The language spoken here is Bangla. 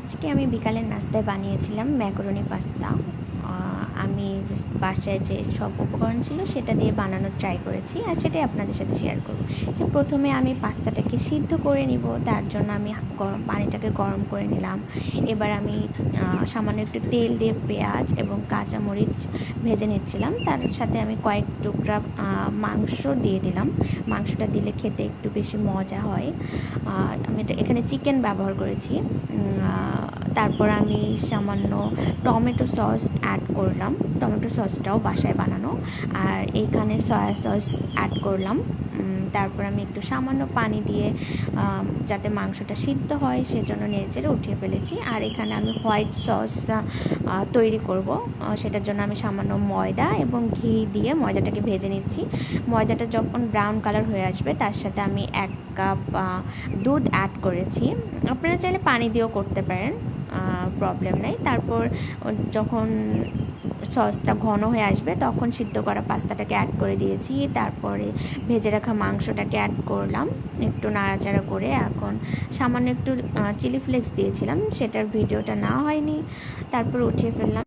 আজকে আমি বিকালের নাস্তায় বানিয়েছিলাম ম্যাকারনি পাস্তা। আমি জাস্ট বাসায় যে সব উপকরণ ছিল সেটা দিয়ে বানানোর ট্রাই করেছি, আর সেটাই আপনাদের সাথে শেয়ার করব। যে প্রথমে আমি পাস্তাটাকে সিদ্ধ করে নিব, তার জন্য আমি পানিটাকে গরম করে নিলাম। এবার আমি সামান্য একটু তেল দিয়ে পেঁয়াজ এবং কাঁচামরিচ ভেজে নিচ্ছিলাম। তার সাথে আমি কয়েক টুকরা মাংস দিয়ে দিলাম। মাংসটা দিলে খেতে একটু বেশি মজা হয়। আমি এখানে চিকেন ব্যবহার করেছি। তারপর আমি সামান্য টমেটো সস অ্যাড করলাম। টমেটো সসটাও বাসায় বানানো। আর এইখানে সয়া সস অ্যাড করলাম। তারপর আমি একটু সামান্য পানি দিয়ে যাতে মাংসটা সিদ্ধ হয় সেজন্য নেড়েচেড়ে উঠিয়ে ফেলেছি। আর এখানে আমি হোয়াইট সস তৈরি করব। সেটার জন্য আমি সামান্য ময়দা এবং ঘি দিয়ে ময়দাটাকে ভেজে নিচ্ছি। ময়দাটা যখন ব্রাউন কালার হয়ে আসবে তার সাথে আমি 1 কাপ দুধ অ্যাড করেছি। আপনারা চাইলে পানি দিয়েও করতে পারেন, প্রবলেম নেই। তারপর যখন সসটা ঘন হয়ে আসবে তখন সিদ্ধ করা পাস্তাটাকে অ্যাড করে দিয়েছি। তারপরে ভেজে রাখা মাংসটাকে অ্যাড করলাম, একটু নাড়াচাড়া করে। এখন সামান্য একটু চিলি ফ্লেক্স দিয়েছিলাম, সেটার ভিডিওটা না হয়নি। তারপর উঠিয়ে ফেললাম।